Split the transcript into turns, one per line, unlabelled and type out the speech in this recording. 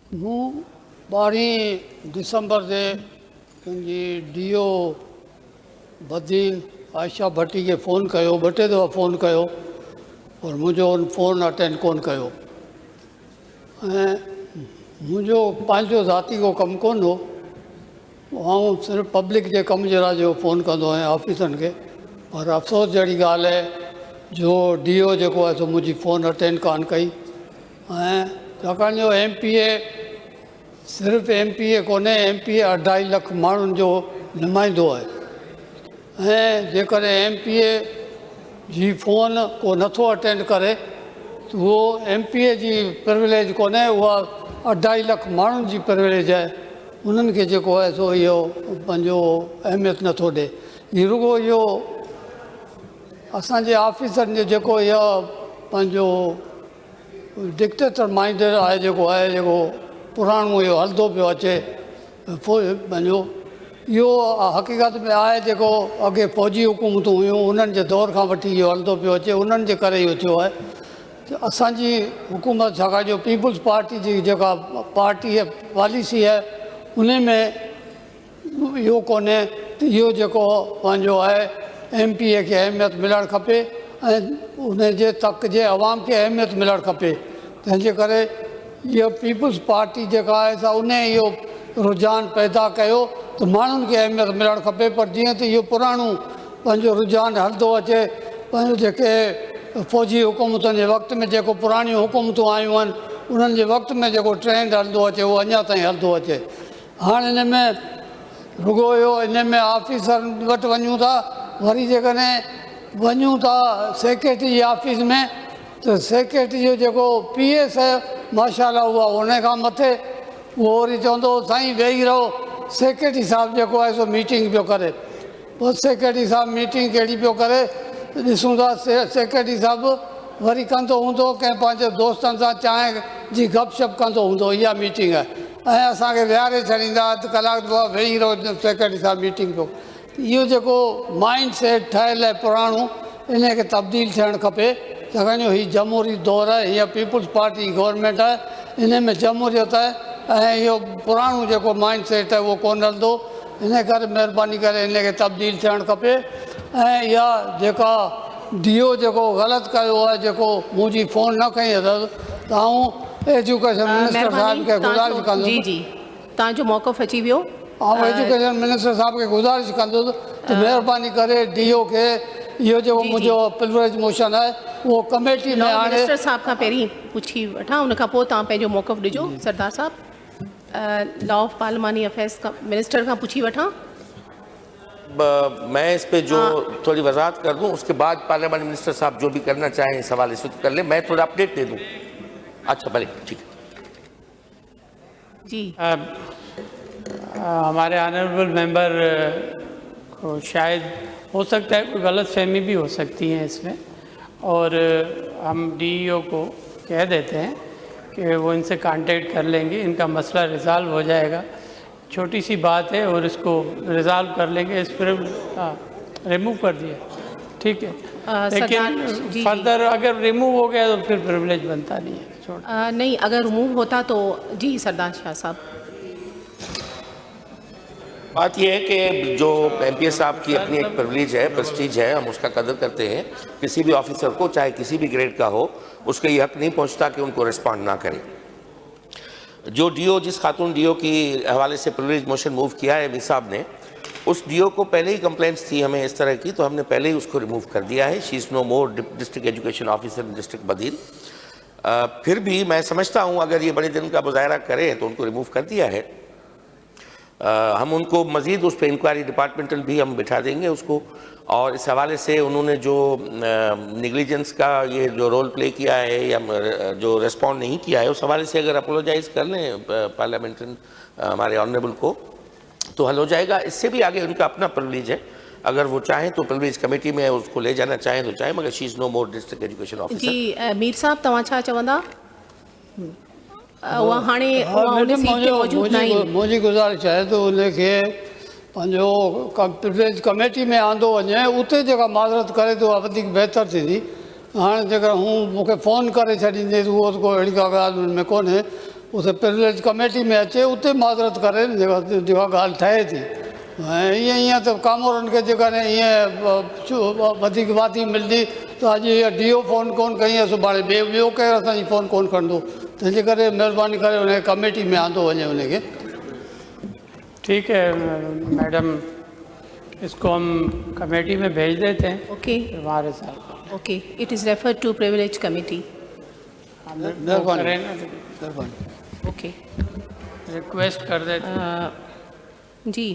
हूँ 12 December से पंहिंजी DO Badin Ayesha भट्टी के फ़ोन कयो, ॿ टे दफ़ा फ़ोन कयो और मुझो फ़ोन अटेंड कोन कयो। ऐं मुझो पंहिंजो ज़ाती को कमु कोन हो, आउं सिर्फ़ु पब्लिक जे कम जे लाइ जो फ़ोन कंदो आहियां ऑफिसरनि खे। पर अफ़सोस जहिड़ी ॻाल्हि आहे जो DO जेको आहे सो मुंहिंजी फ़ोन अटेंड कान कई। ऐं छाकाणि जो MPA सिर्फ़ु MPA कोन्हे, MPA 2.5 लख माण्हुनि जो नुमाइंदो आहे। ऐं जेकॾहिं MPA जी फ़ोन को नथो अटेंड करे त उहो MPA जी प्रिविलेज कोन्हे, उहा 2.5 लख माण्हुनि जी प्रिविलेज आहे। उन्हनि खे जेको आहे सो इहो पंहिंजो अहमियत नथो ॾिए। हीउ रुॻो इहो असांजे ऑफिसरनि जो जेको इहो पंहिंजो डिक्टेटर माइंड आहे, जेको आहे जेको पुराणो इहो हलंदो पियो अचे पंहिंजो, इहो हक़ीक़त में आहे जेको अॻे फ़ौजी हुकूमतूं हुयूं उन्हनि जे दौर खां वठी इहो हलंदो पियो अचे, उन्हनि जे करे इहो थियो आहे। असांजी हुकूमत छाकाणि जो पीपुल्स पार्टी जी जेका पार्टी आहे पॉलिसी आहे उन में इहो कोन्हे त इहो जेको पंहिंजो आहे MPA खे अहमियत मिलणु खपे ऐं उन जे तक जे अवाम खे अहमियत मिलणु खपे। तंहिंजे करे इहा पीपुल्स पार्टी जेका आहे सा उन इहो रुझान पैदा कयो त माण्हुनि खे अहमियत मिलणु खपे। पर जीअं त इहो पुराणो पंहिंजो रुझान हलंदो अचे, पंहिंजो जेके फ़ौजी हुकूमतुनि जे वक़्त में जेको पुराणियूं हुकूमतूं आयूं आहिनि उन्हनि जे वक़्त में जेको ट्रेंड हलंदो अचे उहो अञा ताईं हलंदो अचे। हाणे हिन में रुॻो इहो इन में ऑफिसर वटि वञूं था, वरी जेकॾहिं वञूं था सेक्रेटरी जी ऑफिस में त सेक्रेटरी जो जेको PS आहे माशाल्लाह उहा उन खां मथे, उहो वरी चवंदो साईं वेही रहो, सेक्रेटरी साहिबु जेको आहे सो मीटिंग पियो करे। पोइ सेक्रेटरी साहिबु मीटिंग कहिड़ी पियो करे ॾिसूं था, सेक्रेटरी साहिबु वरी कंदो हूंदो कंहिं पंहिंजे दोस्तनि सां चांहि जी गपशप कंदो हूंदो, इहा मीटिंग आहे। ऐं असांखे विहारे छॾींदा, अधु कलाकु पोइ वेही रहो, सेक्रेटरी साहिबु मीटिंग पियो। इहो जेको माइंड सेट ठहियलु आहे पुराणो, इन खे तब्दील थियणु खपे। छाकाणि जो हीउ जमहूरी दौरु आहे, हीअ पीपुल्स पार्टी गवर्नमेंट आहे, इन में जमहूरियत आहे ऐं इहो पुराणो जेको माइंड सेट आहे उहो कोन हलंदो। इन करे महिरबानी करे इन खे तब्दील थियणु खपे। ऐं इहा जेका DO जेको ग़लति कयो आहे, जेको मुंहिंजी फ़ोन न खईं अथसि, त आऊं एजुकेशन मिनिस्टर साहिब खे गुज़ारिश कंदुसि।
जी जी, तव्हांजो मौक़िफ़ अची वियो।
एजुकेशन मिनिस्टर साहिब खे गुज़ारिश कंदुसि त महिरबानी करे DO खे इहो जेको मुंहिंजो प्रिविलेज मोशन आहे उहो कमेटी में हाणे
मिनिस्टर साहिब खां पहिरीं पुछी वठां, उन खां पोइ तव्हां पंहिंजो मौक़िफ़ ॾिजो। सरदार साहिबु, लॉ ऑफ पार्लिमानी अफेयर्स का मिनिस्टर खां पुछी वठां।
मैं इस पे जो थोड़ी वजाहत कर दूं, उसके बाद पार्लियामेंट मिनिस्टर साहब जो भी करना चाहें सवाल इस वक्त कर ले, मैं थोड़ा अपडेट दे दूं। अच्छा भले, ठीक है
जी।
हमारे ऑनरेबल मेंबर को शायद हो सकता है कोई गलत फहमी भी हो सकती है इसमें, और हम DEO को कह देते हैं कि वो इनसे कांटेक्ट कर लेंगे, इनका मसला रिज़ॉल्व हो जाएगा। छोटी सी बात है और इसको रिज़ॉल्व कर लेंगे। इस पर रिमूव कर दिया, ठीक है, लेकिन फर्दर अगर रिमूव हो गया तो फिर प्रिविलेज बनता नहीं है।
नहीं, अगर रिमूव होता तो जी सरदार शाह साहब।
बात यह है कि जो MPA साहब की अपनी एक प्रिविलेज है, प्रेस्टीज है, हम उसका कदर करते हैं। किसी भी ऑफिसर को चाहे किसी भी ग्रेड का हो, उसको ये हक नहीं पहुंचता कि उनको रिस्पॉन्ड ना करें। जो DO, जिस खातून DO की हवाले से प्रिविलेज मोशन मूव किया है एमी साहब ने, उस DO को पहले ही कंप्लेंट्स थी हमें इस तरह की, तो हमने पहले ही उसको रिमूव कर दिया है। She is no more district education officer in district Badin. फिर भी मैं समझता हूँ अगर ये बड़े दिन का मुजाहरा करें तो उनको रिमूव कर दिया है। हम उनको मज़ीद उस पर इंक्वायरी डिपार्टमेंटल भी हम बिठा देंगे उसको। और इस हवाले से उन्होंने जो निगलिजेंस का ये जो रोल प्ले किया है या जो रिस्पॉन्ड नहीं किया है, उस हवाले से अगर अपोलोजाइज़ कर लें पार्लियामेंट्री हमारे ऑनरेबल को तो हल हो जाएगा। इससे भी आगे उनका अपना प्रिविलेज है, अगर वो चाहें तो प्रिविलेज कमेटी में उसको ले जाना चाहें तो चाहें, मगर she is no more district education officer.
Ji Mir Sahib, तव्हां छा चवंदा? उहा हाणे
मुंहिंजी गुज़ारिश आहे त उनखे पंहिंजो प्रिविलेज कमेटी में आंदो वञे, उते जेका माज़रत करे त उहा वधीक बहितर थींदी। हाणे जेकर हूं मूंखे फ़ोन करे छॾींदे त उहो को अहिड़ी का ॻाल्हि हुन में कोन्हे। उते प्रिविलेज कमेटी में अचे उते माज़रत करे न जेका ॻाल्हि ठहे थी ईअं त कामोरनि खे जेकॾहिं ईअं वधीक वादी मिलंदी त अॼु इहा DO फ़ोन कोन कई आहे सुभाणे ॿियो केरु असांजी फ़ोन कोन खणंदो तंहिंजे करे महिरबानी करे उन कमेटी में आंदो वञे उनखे
ठीक है मैडम, इसको हम कमेटी में भेज देते हैं
ओके
फिर हमारे साथ
okay it is referred to privilege committee
हम वो
मेहरबानी
करेंगे,
मेहरबानी
ओके
रिक्वेस्ट कर देते हैं।
जी